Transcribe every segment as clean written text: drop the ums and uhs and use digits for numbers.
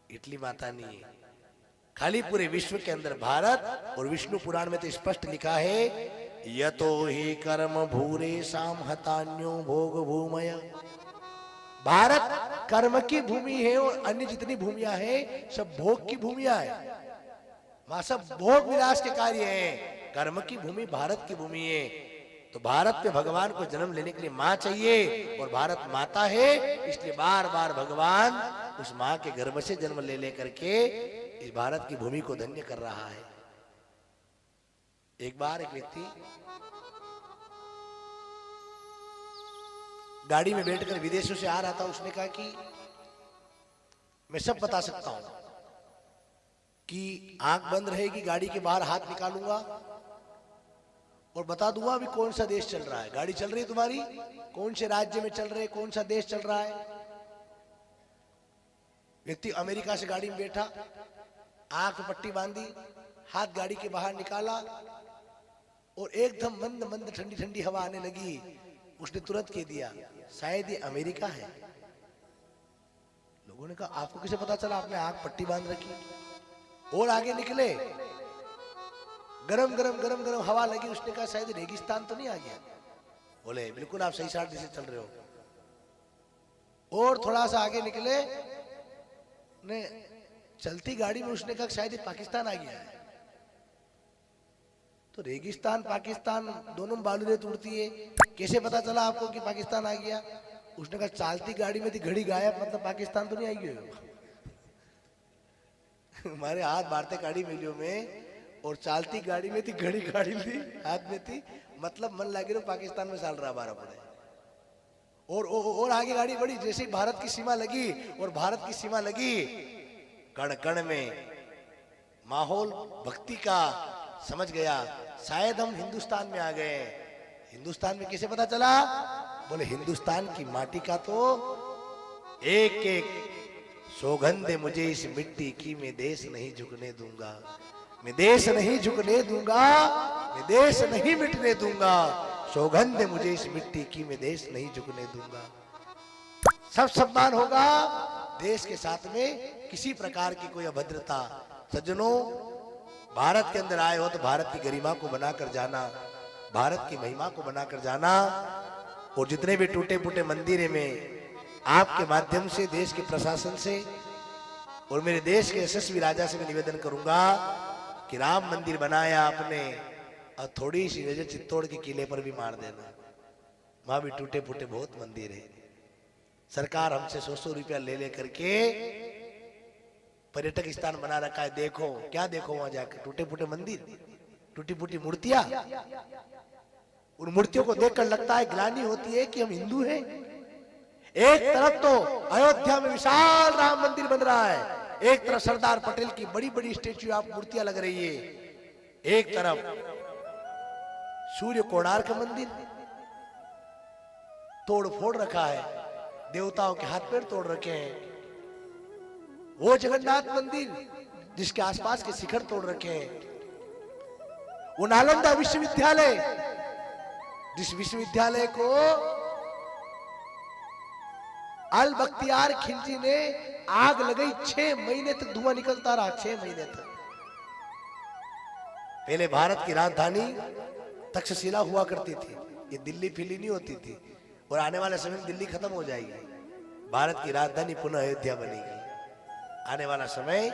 Italy माता नहीं है, खाली पूरे विश्व के अंदर भारत। और विष्णु पुराण में तो स्पष्ट लिखा है, यतो ही कर्म भूरे साम हतान्यो भोग भूमय। भारत कर्म की भूमि है और अन्य जितनी भूमियां हैं सब भोग की भूमियां हैं, वहां सब भोग विलास के कार्य हैं। कर्म की भूमि भारत की भूमि है। तो भारत में भगवान को जन्म लेने के लिए माँ चाहिए, और भारत माता है, इसलिए बार बार भगवान उस माँ के गर्भ से जन्म ले लेकर के इस भारत की भूमि को धन्य कर रहा है। एक बार एक व्यक्ति गाड़ी में बैठकर विदेशों से आ रहा था। उसने कहा कि मैं सब बता सकता हूं कि आंख बंद रहेगी, गाड़ी के बाहर हाथ निकालूंगा और बता दूंगा अभी कौन सा देश चल रहा है। गाड़ी चल रही है तुम्हारी, कौन से राज्य में चल रहे, कौन सा देश चल रहा है। व्यक्ति अमेरिका से गाड़ी में बैठा, आंख में पट्टी बांधी, हाथ गाड़ी के बाहर निकाला और एकदम मंद मंद ठंडी ठंडी हवा आने लगी। उसने तुरंत कह दिया शायद ये अमेरिका है। लोगों ने कहा आपको कैसे पता चला, आपने आंख पट्टी बांध रखी। और आगे निकले, गरम गरम गरम गरम हवा लगी। उसने कहा शायद रेगिस्तान तो नहीं आ गया। बोले बिल्कुल आप सही साइड से चल रहे हो। और थोड़ा सा आगे निकले, ने चलती गाड़ी में उसने कहा शायद पाकिस्तान आ गया है। तो रेगिस्तान पाकिस्तान दोनों बालूरेत उड़ती है, कैसे पता चला आपको कि पाकिस्तान आ गया। उसने कहा चालती गाड़ी में थी घड़ी गायब, मतलब पाकिस्तान तो नहीं आई गई। हमारे हाथ भारतीय गाड़ी मिलियो में और चालती गाड़ी में थी घड़ी गाड़ी थी हाथ में थी, मतलब मन लगे तो पाकिस्तान में साल रहा बारह पड़े। और आगे गाड़ी बढ़ी, जैसे ही भारत की सीमा लगी और भारत की सीमा लगी, कण कण में माहौल भक्ति का समझ गया, शायद हम हिंदुस्तान में आ गए। हिंदुस्तान में कैसे पता चला। बोले हिंदुस्तान की माटी का तो एक एक सौगंध मुझे इस मिट्टी की, मैं देश नहीं झुकने दूंगा, मैं देश नहीं झुकने दूंगा, मैं देश नहीं मिटने दूंगा। सौगंध मुझे इस मिट्टी की, मैं देश नहीं झुकने दूंगा। सब सम्मान होगा, देश के साथ में किसी प्रकार की कोई अभद्रता। सज्जनों, भारत के अंदर आए हो तो भारत की गरिमा को बनाकर जाना, भारत की महिमा को बनाकर जाना। और जितने भी टूटे फूटे मंदिर है, मैं आपके माध्यम से देश के प्रशासन से और मेरे देश के यशस्वी राजा से मैं निवेदन करूंगा कि राम मंदिर बनाया आपने, और थोड़ी सी नजर चित्तौड़ के किले पर भी मार देना। वहां भी टूटे फूटे बहुत मंदिर है। सरकार हमसे 100 रुपया ले लेकर के पर्यटक स्थान बना रखा है। देखो क्या देखो वहां जाकर, टूटे फूटे मंदिर, टूटी फूटी मूर्तियां। उन मूर्तियों को देखकर लगता है, ग्लानि होती है कि हम हिंदू हैं। एक तरफ तो अयोध्या में विशाल राम मंदिर बन रहा है, एक तरफ सरदार पटेल की बड़ी बड़ी स्टेच्यू ऑफ मूर्तियां लग रही है, एक तरफ सूर्य कोणार्क मंदिर तोड़ फोड़ रखा है, देवताओं के हाथ पैर तोड़ रखे हैं। वो जगन्नाथ मंदिर जिसके आसपास के शिखर तोड़ रखे हैं। वो नालंदा विश्वविद्यालय, जिस विश्वविद्यालय को अल बख्तियार खिलजी ने आग लगाई, 6 महीने तक धुआं निकलता रहा, 6 महीने तक। पहले भारत की राजधानी तक्षशिला हुआ करती थी, ये दिल्ली फिली नहीं होती थी। और आने वाले समय में दिल्ली खत्म हो जाएगी, भारत की राजधानी पुनः अयोध्या बनेगी। आने वाला समय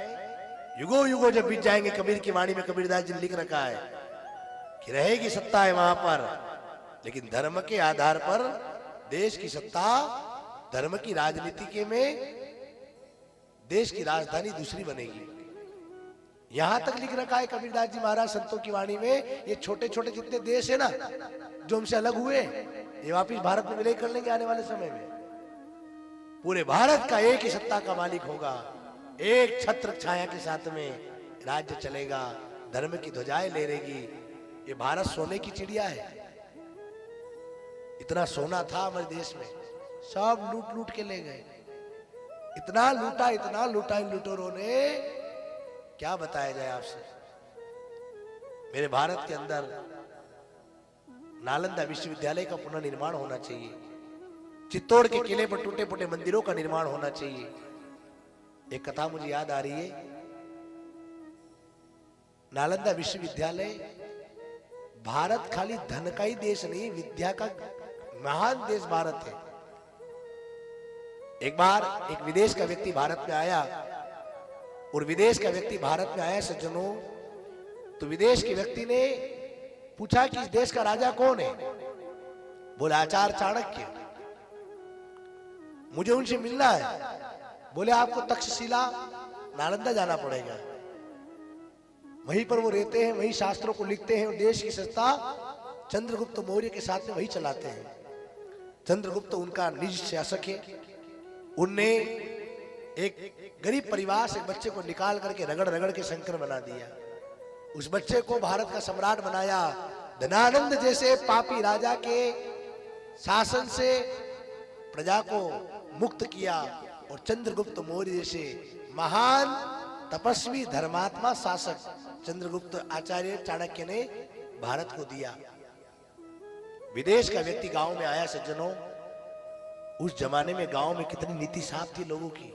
युगों युगों जब बीत जाएंगे, कबीर की वाणी में कबीरदास जी ने लिख रखा है कि रहेगी सत्ता है वहां पर, लेकिन धर्म के आधार पर देश की सत्ता, धर्म की राजनीति के में देश की राजधानी दूसरी बनेगी। यहां तक लिख रखा है कबीरदास जी महाराज संतों की वाणी में, ये छोटे छोटे जितने देश है ना जो हमसे अलग हुए, ये वापिस भारत में विलय कर लेंगे आने वाले समय में। पूरे भारत का एक ही सत्ता का मालिक होगा, एक छत्र छाया के साथ में राज्य चलेगा, धर्म की ध्वजाएं लहरेगी। ये भारत सोने की चिड़िया है। इतना सोना था हमारे देश में, सब लूट लूट के ले गए। इतना लूटा इन लुटेरों ने, क्या बताया जाए आपसे। मेरे भारत के अंदर नालंदा विश्वविद्यालय का पुनर्निर्माण होना चाहिए, चित्तौड़ के किले पर टूटे फूटे मंदिरों का निर्माण होना चाहिए। एक कथा मुझे याद आ रही है। नालंदा विश्वविद्यालय भारत खाली धन का ही देश नहीं, विद्या का महान देश भारत है। एक बार एक विदेश का व्यक्ति भारत में आया, और विदेश का व्यक्ति भारत में आया सज्जनों, तो विदेश के व्यक्ति ने पूछा कि इस देश का राजा कौन है? बोले आचार्य चाणक्य। मुझे उनसे मिलना है। बोले आपको तक्षशिला नालंदा जाना पड़ेगा, वहीं पर वो रहते हैं, वहीं शास्त्रों को लिखते हैं और देश की संस्था चंद्रगुप्त मौर्य के साथ में वही चलाते हैं। चंद्रगुप्त उनका निज शासक है। उनने एक गरीब परिवार से बच्चे को निकाल करके रगड़ रगड़ के शंकर बना दिया। उस बच्चे को भारत का सम्राट बनाया। धनानंद जैसे पापी राजा के शासन से प्रजा को मुक्त किया, और चंद्रगुप्त मौर्य जैसे महान तपस्वी धर्मात्मा शासक चंद्रगुप्त आचार्य चाणक्य ने भारत को दिया। विदेश का व्यक्ति गांव में आया सज्जनों, उस जमाने में गांव में कितनी नीति साफ थी लोगों की।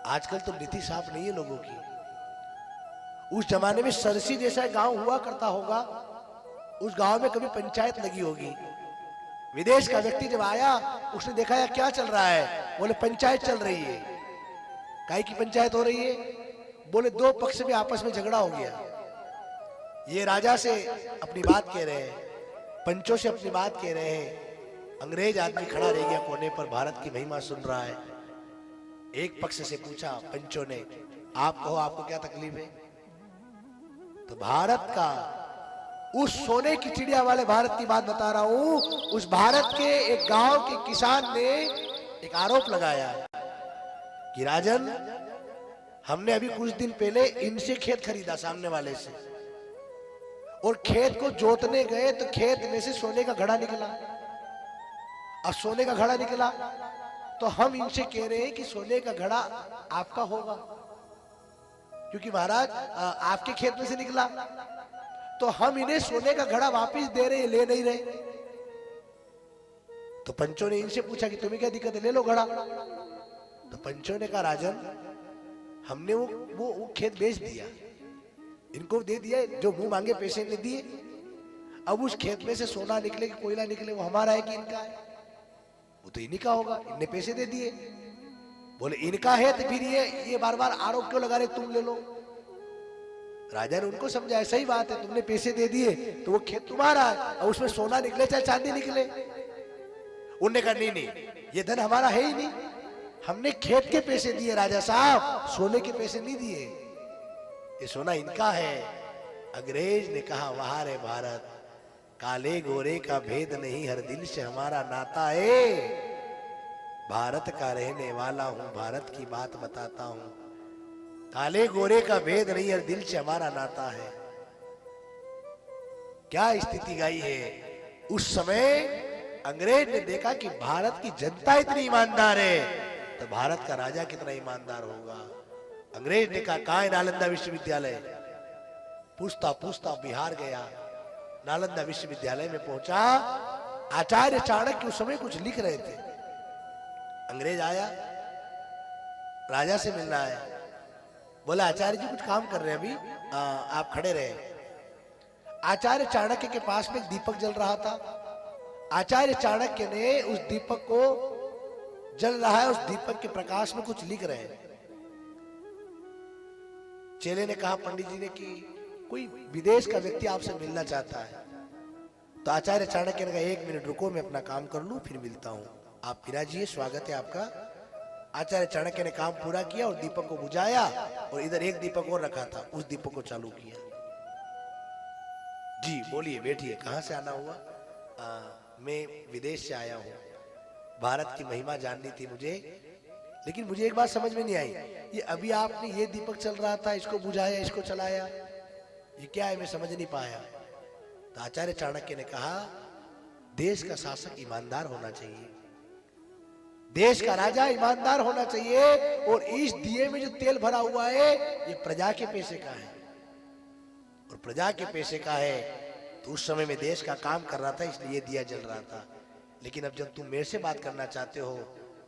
आजकल तो नीति साफ नहीं है लोगों की। उस जमाने में सरसी जैसा गांव हुआ करता होगा, उस गांव में कभी पंचायत लगी होगी। विदेश का व्यक्ति जब आया, उसने देखा यार क्या चल रहा है? बोले पंचायत चल रही है। काहे की पंचायत हो रही है? बोले दो पक्ष में आपस में झगड़ा हो गया। ये राजा से अपनी बात कह रहे हैं, पंचों से अपनी बात कह रहे हैं। अंग्रेज आदमी खड़ा रह गया कोने पर, भारत की महिमा सुन रहा है। एक पक्ष से पूछा पंचों ने, आप कहो आपको क्या तकलीफ है? तो भारत का उस सोने की चिड़िया वाले भारत की बात बता रहा हूं। उस भारत के एक गांव के किसान ने एक आरोप लगाया कि राजन, हमने अभी कुछ दिन पहले इनसे खेत खरीदा, सामने वाले से, और खेत को जोतने गए तो खेत में से सोने का घड़ा निकला। और सोने का घड़ा निकला तो हम इनसे कह रहे हैं कि सोने का घड़ा आपका होगा, क्योंकि महाराज आपके खेत में से निकला, तो हम इन्हें सोने का घड़ा वापस दे रहे हैं, ले नहीं रहे। तो पंचों ने इनसे पूछा कि तुम्हें क्या दिक्कत है, ले लो घड़ा। तो पंचों ने कहा राजन, हमने वो खेत बेच दिया, इनको दे दिया, जो मुंह मांगे पैसे ने दिए। अब उस खेत में से सोना निकले कि कोयला निकले, वो हमारा है कि इनका है? वो तो इन्हीं का होगा, इनने पैसे दे दिए। बोले इनका है तो फिर ये बार बार आरोप क्यों लगा रहे, तुम ले लो। राजा ने उनको समझाया सही बात है, तुमने पैसे दे दिए तो वो खेत तुम्हारा है, और उसमें सोना निकले चाहे चांदी निकले। उनने कहा नहीं नहीं, ये धन हमारा है ही नहीं, हमने खेत के पैसे दिए राजा साहब, सोने के पैसे नहीं दिए, ये सोना इनका है। अंग्रेज ने कहा वाह रे भारत, काले गोरे का भेद नहीं, हर दिल से हमारा नाता है। भारत का रहने वाला हूं, भारत की बात बताता हूं। काले गोरे का भेद नहीं, हर दिल से हमारा नाता है। क्या स्थिति गाई है। उस समय अंग्रेज ने देखा कि भारत की जनता इतनी ईमानदार है, तो भारत का राजा कितना ईमानदार होगा। अंग्रेज ने कहा कहां है नालंदा विश्वविद्यालय? पूछता पूछता बिहार गया, नालंदा विश्वविद्यालय में पहुंचा। आचार्य चाणक्य उस समय कुछ लिख रहे थे। अंग्रेज आया, राजा से मिलना है। बोला आचार्य जी कुछ काम कर रहे हैं अभी, आप खड़े रहे। आचार्य चाणक्य के पास में एक दीपक जल रहा था। आचार्य चाणक्य ने उस दीपक को, जल रहा है, उस दीपक के प्रकाश में कुछ लिख रहे हैं। चेले ने कहा पंडित जी ने कि कोई विदेश का व्यक्ति आपसे मिलना चाहता है। तो आचार्य चाणक्य ने कहा 1 मिनट रुको, मैं अपना काम कर लूं फिर मिलता हूं, आप विराजिए, स्वागत है आपका। आचार्य चाणक्य ने काम पूरा किया और दीपक को बुझाया, और इधर एक दीपक और रखा था, उस दीपक को चालू किया। जी बोलिए, बैठिए, कहां से आना हुआ? मैं विदेश से आया हूं, भारत की महिमा जाननी थी मुझे, लेकिन मुझे एक बात समझ में नहीं आई, ये अभी आपने ये दीपक चल रहा था, इसको बुझाया, इसको चलाया, ये क्या है, मैं समझ नहीं पाया। तो आचार्य चाणक्य ने कहा देश का शासक ईमानदार होना चाहिए, देश का राजा ईमानदार होना चाहिए, और इस दिए में जो तेल भरा हुआ है ये प्रजा के पैसे का है, और प्रजा के पैसे का है। तो उस समय में देश का काम कर रहा था, इसलिए ये दिया जल रहा था। लेकिन अब जब तुम मेरे से बात करना चाहते हो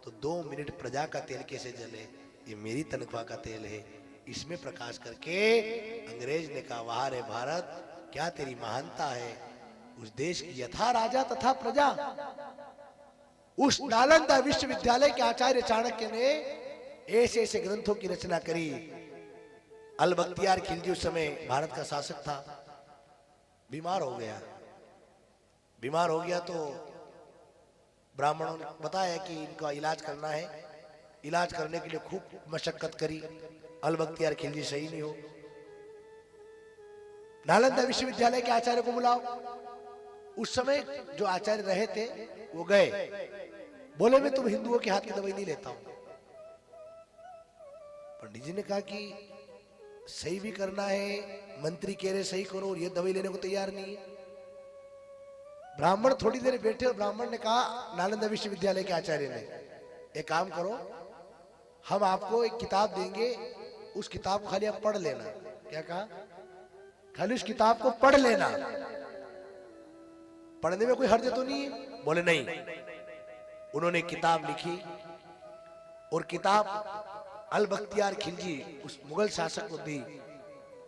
तो 2 मिनट प्रजा का तेल कैसे जले, ये मेरी तनख्वाह का तेल है, इसमें प्रकाश करके अंग्रेज ने कहा वाह रे भारत, क्या तेरी महानता है। उस देश की यथा राजा तथा प्रजा। उस नालंदा विश्वविद्यालय के आचार्य चाणक्य ने ऐसे ऐसे ग्रंथों की रचना करी। अल बख्तियार खिलजी उस समय भारत का शासक था, बीमार हो गया। बीमार हो गया तो ब्राह्मणों ने बताया कि इनका इलाज करना है। इलाज करने के लिए खूब मशक्कत करी, अल बख्तियार खिलजी सही नहीं हो। नालंदा विश्वविद्यालय के आचार्य को बुलाओ। उस समय जो आचार्य रहे थे वो गए, बोले मैं तुम हिंदुओं के हाथ की दवाई नहीं लेता हूं। पंडित जी ने कहा कि सही भी करना है, मंत्री कह रहे सही करो, और ये दवाई लेने को तैयार नहीं है। ब्राह्मण थोड़ी देर बैठे और ब्राह्मण ने कहा, नालंदा विश्वविद्यालय के आचार्य ने, एक काम करो, हम आपको एक किताब देंगे, उस किताब को खाली आप पढ़ लेना। क्या कहा? खाली उस किताब को पढ़ लेना, पढ़ने में कोई हर्ज तो नहीं है? बोले नहीं। उन्होंने किताब लिखी और किताब अल बख्तियार खिलजी उस मुगल शासक को दी।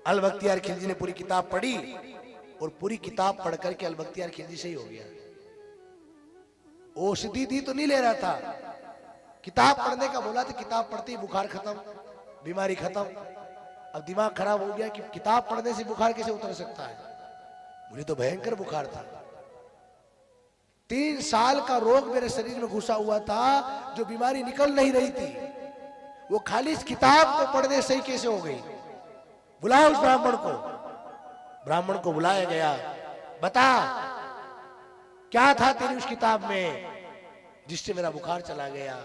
अल बख्तियार खिलजी ने पूरी किताब पढ़ी और पूरी किताब पढ़ करके अल बख्तियार खिलजी सही हो गया। औषधि दी तो नहीं ले रहा था, किताब पढ़ने का बोला तो किताब पढ़ते ही बुखार खत्म, बीमारी खत्म। अब दिमाग खराब हो गया कि किताब पढ़ने से बुखार कैसे उतर सकता है। मुझे तो भयंकर बुखार था, 3 साल का रोग मेरे शरीर में घुसा हुआ था, जो बीमारी निकल नहीं रही थी, वो खाली इस किताब को पढ़ने से ही कैसे हो गई। बुलाया उस ब्राह्मण को। ब्राह्मण को बुलाया गया, बता क्या था तेरी उस किताब में जिससे मेरा बुखार चला गया।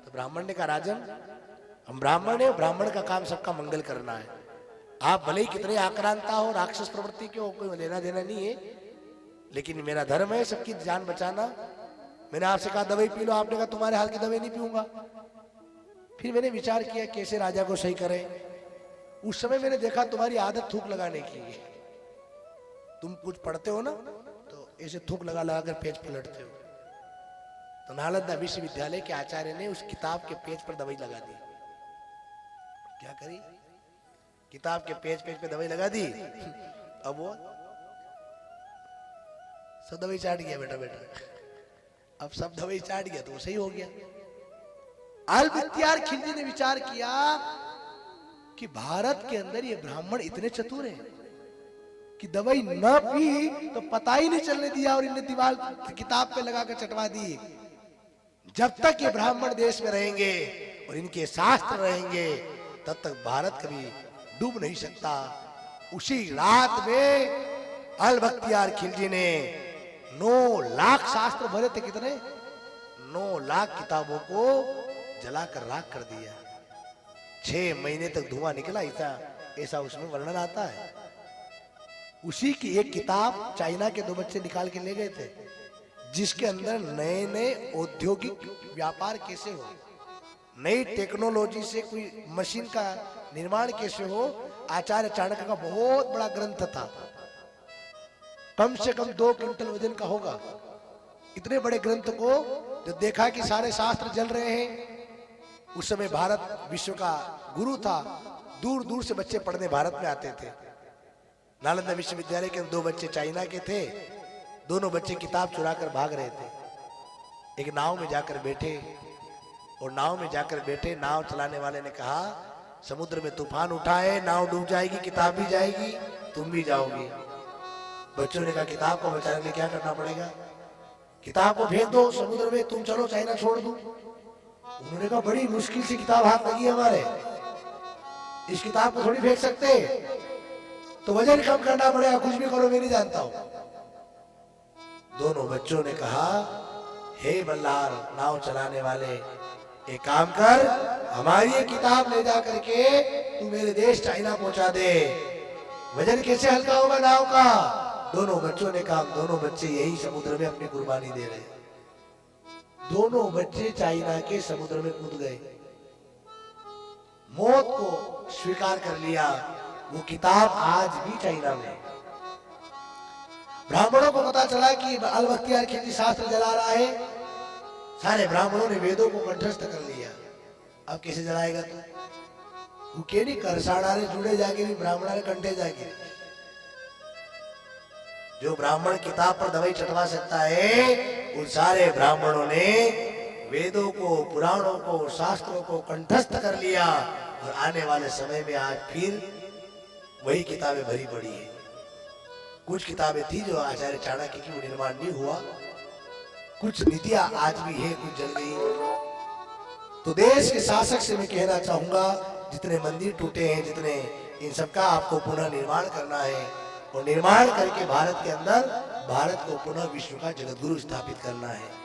तो ब्राह्मण ने कहा, राजन हम ब्राह्मण है, ब्राह्मण का काम सबका मंगल करना है। आप भले ही कितने आक्रांता हो, राक्षस प्रवृत्ति के हो, कोई लेना देना नहीं है, लेकिन मेरा धर्म है सबकी जान बचाना। मैंने आपसे कहा दवाई पी लो, आपने कहा तुम्हारे हाल की दवाई नहीं पीऊंगा। फिर मैंने विचार किया कैसे राजा को सही करें। उस समय मैंने देखा तुम्हारी आदत थूक लगाने की है। तुम कुछ पढ़ते हो ना तो ऐसे थूक लगा लगा कर पेज पलटते हो। तो नालंदा विश्वविद्यालय के आचार्य ने उस किताब के पेज पर दवाई लगा दी। क्या करी? किताब के पेज पे दवाई लगा दी। अब वो सब दवाई चाट गया बेटा बेटा। अब सब दवाई चाट गया तो वो सही हो गया। अल बख्तियार खिलजी ने विचार किया कि भारत के अंदर ये ब्राह्मण इतने चतुर हैं कि दवाई न पी तो पता ही नहीं चलने दिया और इन्हें दीवार किताब पे लगाकर चटवा दी। जब तक ये ब्राह्मण देश में रहेंगे और इनके शास्त्र रहेंगे तब तक भारत कभी डूब नहीं सकता। उसी रात में अल बख्तियार खिलजी ने 9 लाख शास्त्र भरे थे। कितने? 9 लाख किताबों को जलाकर राख कर दिया। 6 महीने तक धुआं निकला, ऐसा उसमें वर्णन आता है। उसी की एक किताब चाइना के 2 बच्चे निकाल के ले गए थे, जिसके अंदर नए नए औद्योगिक व्यापार कैसे हो, नई टेक्नोलॉजी से कोई मशीन का निर्माण कैसे हो। आचार्य चाणक्य का बहुत बड़ा ग्रंथ था, कम से कम 2 क्विंटल वजन का होगा। इतने बड़े ग्रंथ को जो देखा कि सारे शास्त्र जल रहे हैं। उस समय भारत विश्व का गुरु था, दूर दूर से बच्चे पढ़ने भारत में आते थे। नालंदा विश्वविद्यालय के 2 बच्चे चाइना के थे। दोनों बच्चे किताब चुरा कर भाग रहे थे। एक नाव में जाकर बैठे और नाव में जाकर बैठे, नाव चलाने वाले ने कहा समुद्र में तूफान उठा है, नाव डूब जाएगी, किताब भी जाएगी, तुम भी जाओगी। बच्चों ने कहा किताब को बचाने के लिए क्या करना पड़ेगा? किताब को फेंक दो समुद्र में, तुम चलो चाइना छोड़ दो। उन्होंने कहा बड़ी मुश्किल से किताब हाथ लगी हमारे, इस किताब को थोड़ी फेंक सकते, तो वजन कम करना पड़ेगा, कुछ भी करो मैं नहीं जानता हूं। दोनों बच्चों ने कहा हे बल्लार नाव चलाने वाले, एक काम कर, हमारी ये किताब ले जा करके तू मेरे देश चाइना पहुंचा दे। वजन कैसे हल्का होगा नाव का? दोनों बच्चों ने कहा दोनों बच्चे यही समुद्र में अपनी कुर्बानी दे रहे। दोनों बच्चे चाइना के समुद्र में कूद गए, मौत को स्वीकार कर लिया। वो किताब आज भी चाइना में। ब्राह्मणों को पता चला कि अल बख्तियार खिलजी शास्त्र जला रहा है। सारे ब्राह्मणों ने वेदों को कंठस्थ कर लिया। अब कैसे जलाएगा तू? वो केड़ी करसाड़ा रे जुड़े जाके भी ब्राह्मणा रे कंठे जाके, जो ब्राह्मण किताब पर दवाई चटवा सकता है उन सारे ब्राह्मणों ने वेदों को, पुराणों को, शास्त्रों को कंठस्थ कर लिया और आने वाले समय में आज फिर वही किताबें भरी पड़ी है। कुछ किताबें थी जो आचार्य चाणक्य की, वो निर्माण नहीं हुआ, कुछ नीतियां आज भी है, कुछ जल गई। तो देश के शासक से मैं कहना चाहूंगा, जितने मंदिर टूटे हैं, जितने, इन सबका आपको पुनः निर्माण करना है और निर्माण करके भारत के अंदर भारत को पुनः विश्व का जगतगुरु स्थापित करना है।